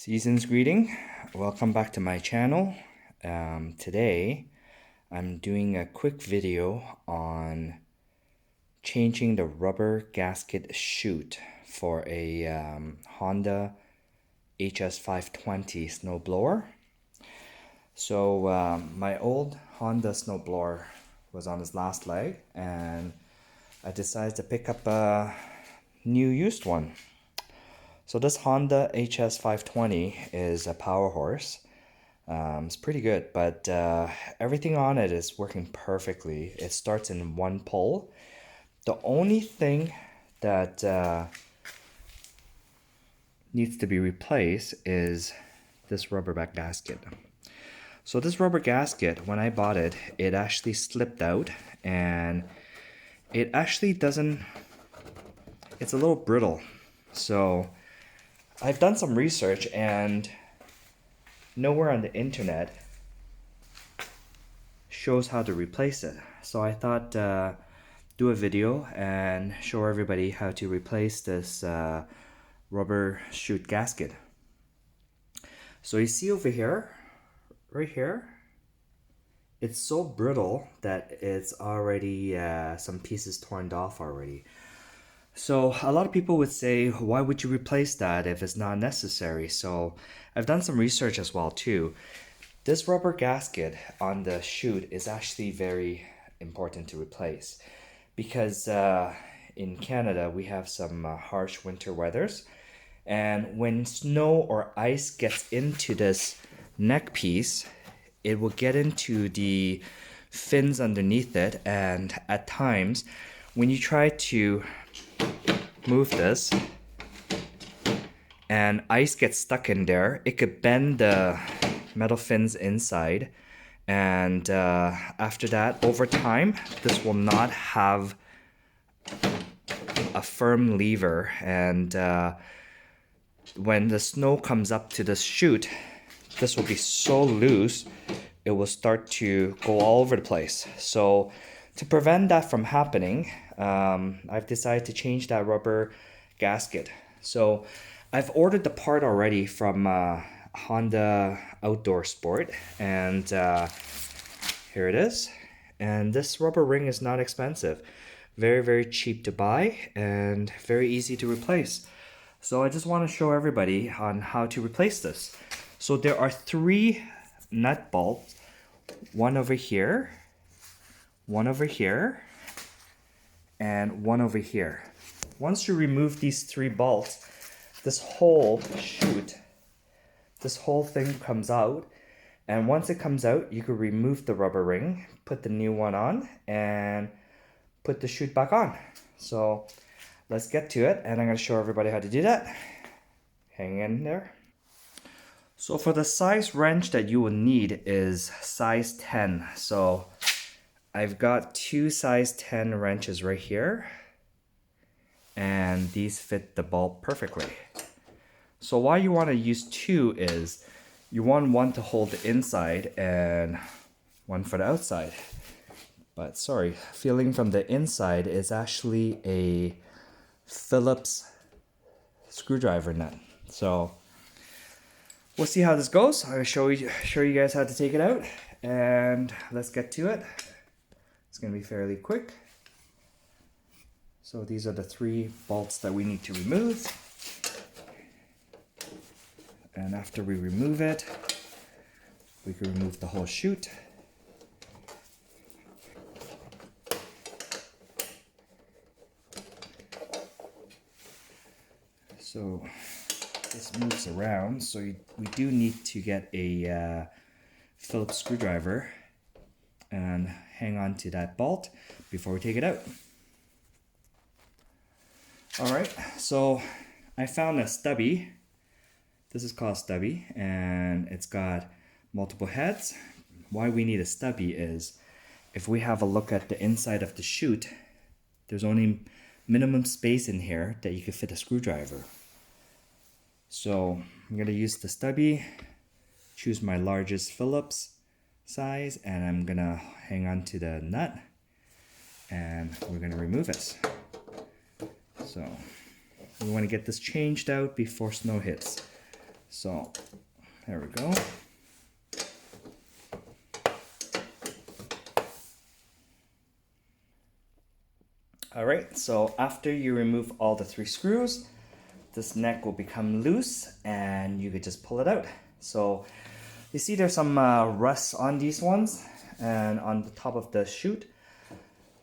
Season's greeting. Welcome back to my channel. Today I'm doing a quick video on changing the rubber gasket chute for a Honda HS520 snowblower. So my old Honda snowblower was on its last leg and I decided to pick up a new used one. So this Honda HS520 is a power horse. It's pretty good, but everything on it is working perfectly. It starts in one pull. The only thing that needs to be replaced is this rubber back gasket. So this rubber gasket, when I bought it, it actually slipped out and it actually doesn't, it's a little brittle. So I've done some research and nowhere on the internet shows how to replace it. So I thought do a video and show everybody how to replace this rubber chute gasket. So you see over here, right here, it's so brittle that it's already some pieces torn off already. So a lot of people would say, why would you replace that if it's not necessary? So I've done some research as well too. This rubber gasket on the chute is actually very important to replace because in Canada we have some harsh winter weathers, and when snow or ice gets into this neck piece, it will get into the fins underneath it, and at times when you try to move this and ice gets stuck in there, it could bend the metal fins inside, and after that, over time, this will not have a firm lever, and when the snow comes up to this chute, this will be so loose it will start to go all over the place. So to prevent that from happening, I've decided to change that rubber gasket. So I've ordered the part already from Honda Outdoor Sport, and here it is. And this rubber ring is not expensive. Very, very cheap to buy and very easy to replace. So I just want to show everybody on how to replace this. So there are 3 nut bolts, one over here, one over here, and one over here. Once you remove these 3 bolts, this whole chute, this whole thing comes out, and once it comes out, you can remove the rubber ring, put the new one on, and put the chute back on. So let's get to it, and I'm going to show everybody how to do that. Hang in there. So for the size wrench that you will need is size 10. So I've got 2 size 10 wrenches right here, and these fit the bolt perfectly. So why you want to use 2 is you want one to hold the inside and one for the outside. But sorry, feeling from the inside is actually a Phillips screwdriver nut. So we'll see how this goes. I'll show you guys how to take it out, and let's get to it. It's going to be fairly quick. So these are the 3 bolts that we need to remove. And after we remove it, we can remove the whole chute. So this moves around, so we do need to get a Phillips screwdriver and hang on to that bolt before we take it out. Alright, so I found a stubby. This is called stubby, and it's got multiple heads. Why we need a stubby is if we have a look at the inside of the chute, there's only minimum space in here that you could fit a screwdriver. So I'm going to use the stubby, choose my largest Phillips size, and I'm going to hang on to the nut, and we're going to remove it. So we want to get this changed out before snow hits. So there we go. All right, so after you remove all the 3 screws, this neck will become loose and you could just pull it out. So you see there's some rust on these ones and on the top of the chute.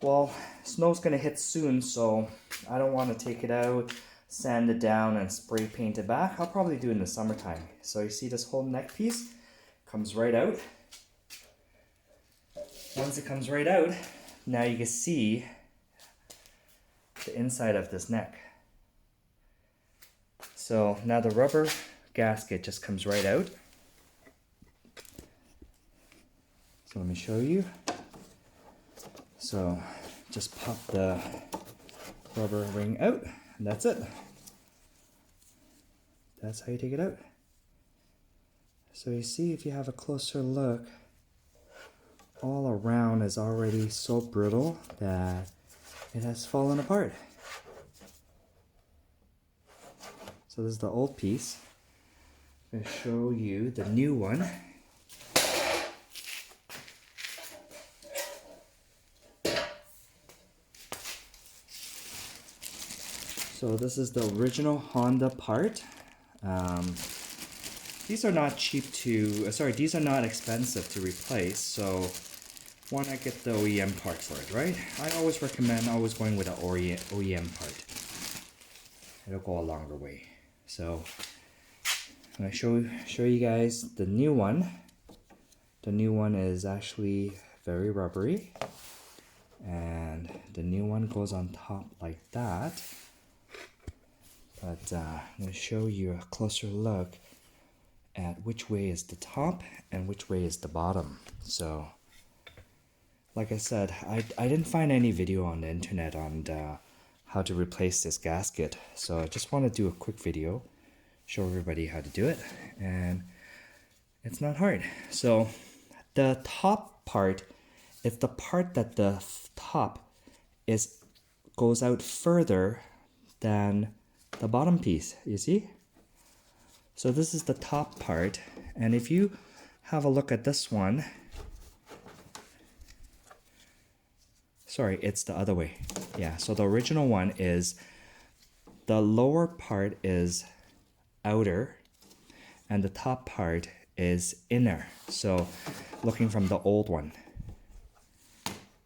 Well, snow's gonna hit soon, so I don't want to take it out, sand it down and spray paint it back. I'll probably do it in the summertime. So you see this whole neck piece comes right out. Once it comes right out, now you can see the inside of this neck. So now the rubber gasket just comes right out. So let me show you. So just pop the rubber ring out and that's it. That's how you take it out. So you see, if you have a closer look, all around is already so brittle that it has fallen apart. So this is the old piece. I'm going to show you the new one. So this is the original Honda part. These are not cheap to, these are not expensive to replace, so why not get the OEM part for it, right? I always recommend going with an OEM part. It'll go a longer way. So I'm gonna show you guys the new one. The new one is actually very rubbery, and the new one goes on top like that. But I'm gonna show you a closer look at which way is the top and which way is the bottom. So like I said, I didn't find any video on the internet on how to replace this gasket, so I just want to do a quick video, show everybody how to do it, and it's not hard. So the top part is the part that the top goes out further than the bottom piece, you see? So this is the top part, and if you have a look at this one, sorry, it's the other way. Yeah, so the original one is the lower part is outer and the top part is inner. So looking from the old one.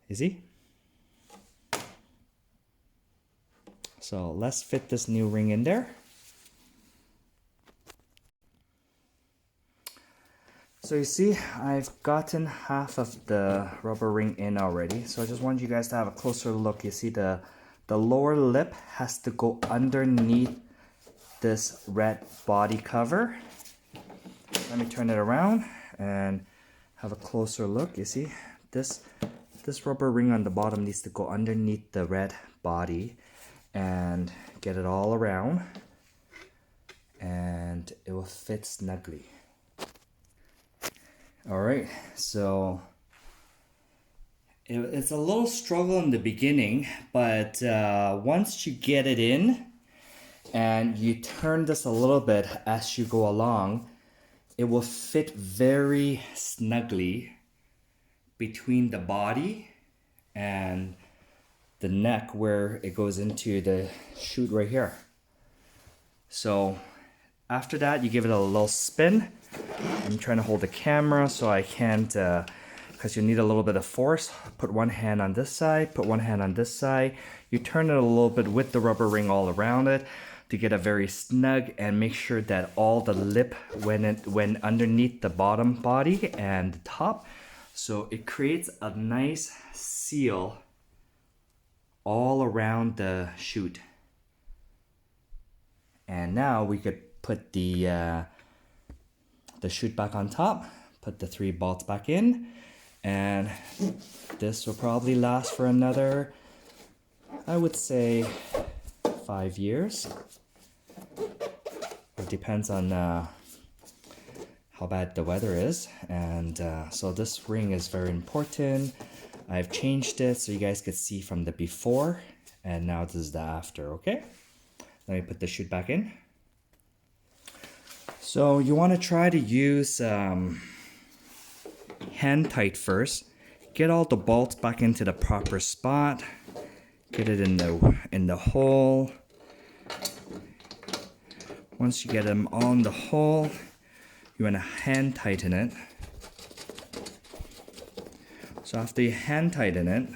You see? So let's fit this new ring in there. So you see, I've gotten half of the rubber ring in already. So I just want you guys to have a closer look. You see the lower lip has to go underneath this red body cover. Let me turn it around and have a closer look. You see, this rubber ring on the bottom needs to go underneath the red body and get it all around, and it will fit snugly. Alright, so it's a little struggle in the beginning, but once you get it in and you turn this a little bit as you go along, it will fit very snugly between the body and the neck where it goes into the chute right here. So after that, you give it a little spin. I'm trying to hold the camera so I can't, because you need a little bit of force. Put one hand on this side, put one hand on this side. You turn it a little bit with the rubber ring all around it to get a very snug, and make sure that all the lip went underneath the bottom body and the top. So it creates a nice seal all around the chute. And now we could put the chute back on top, put the 3 bolts back in, and this will probably last for another, I would say, 5 years. It depends on how bad the weather is, and so this ring is very important. I've changed it so you guys could see from the before, and now this is the after. Okay, let me put the chute back in. So you want to try to use hand tight first. Get all the bolts back into the proper spot. Get it in the hole. Once you get them on the hole, you want to hand tighten it. So after you hand tighten it,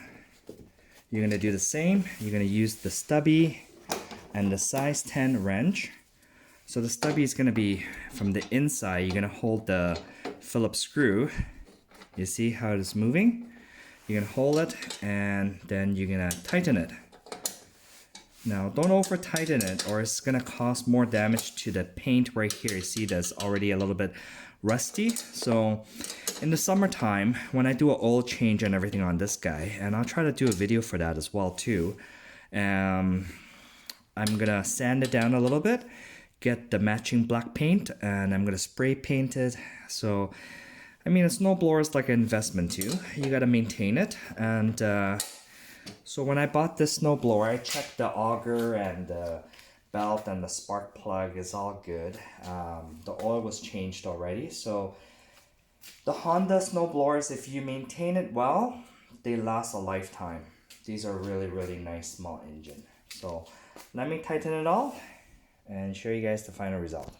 you're going to do the same. You're going to use the stubby and the size 10 wrench. So the stubby is going to be from the inside. You're going to hold the Phillips screw. You see how it's moving? You're going to hold it and then you're going to tighten it. Now don't over tighten it or it's going to cause more damage to the paint right here. You see that's already a little bit rusty. So in the summertime when I do an oil change and everything on this guy, and I'll try to do a video for that as well too, I'm gonna sand it down a little bit, get the matching black paint, and I'm gonna spray paint it. So I mean, a snowblower is like an investment too. You gotta maintain it. And so when I bought this snowblower, I checked the auger and the belt and the spark plug is all good. The oil was changed already. So the Honda snowblowers, if you maintain it well, they last a lifetime. These are really, really nice small engine. So let me tighten it all and show you guys the final result.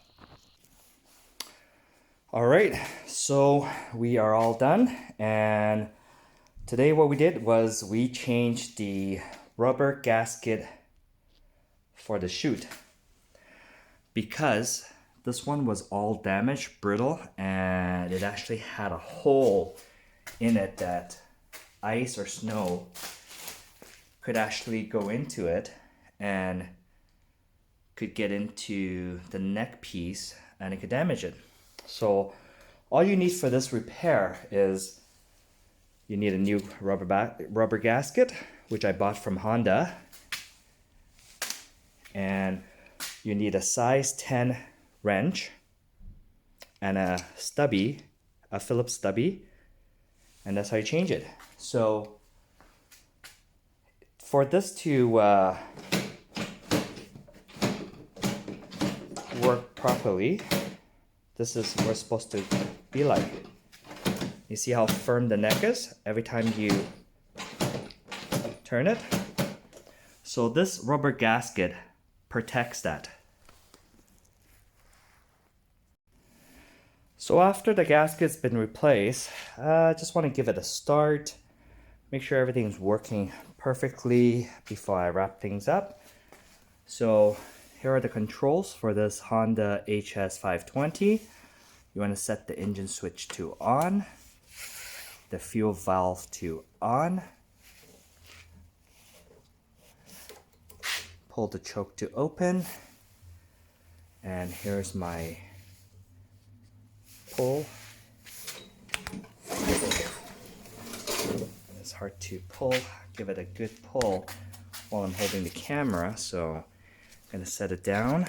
All right, so we are all done. And today what we did was we changed the rubber gasket for the chute because this one was all damaged, brittle, and it actually had a hole in it that ice or snow could actually go into it and could get into the neck piece and it could damage it. So all you need for this repair is you need a new rubber gasket, which I bought from Honda, and you need a size 10 wrench and a stubby, a Phillips stubby, and that's how you change it. So for this to work properly, this is what it's supposed to be like. You see how firm the neck is every time you turn it? So this rubber gasket protects that. So after the gasket's been replaced, I just want to give it a start. Make sure everything's working perfectly before I wrap things up. So here are the controls for this Honda HS520. You want to set the engine switch to on, the fuel valve to on, pull the choke to open, and here's my pull. It's hard to pull. Give it a good pull while I'm holding the camera, so I'm going to set it down.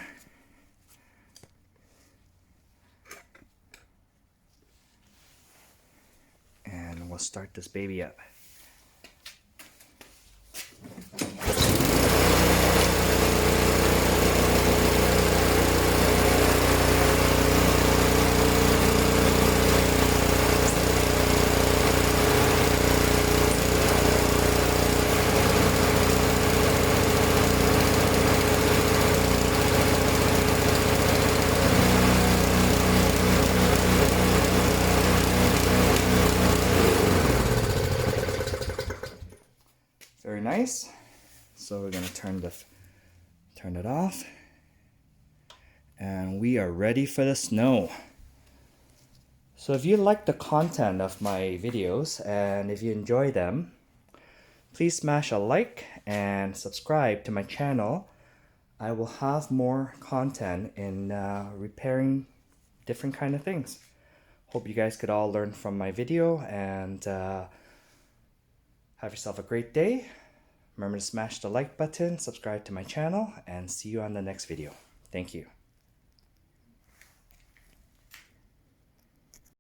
And we'll start this baby up. Very nice. So we're going to turn it off, and we are ready for the snow. So if you like the content of my videos and if you enjoy them, please smash a like and subscribe to my channel. I will have more content in repairing different kind of things. Hope you guys could all learn from my video, and have yourself a great day. Remember to smash the like button, subscribe to my channel, and see you on the next video. Thank you.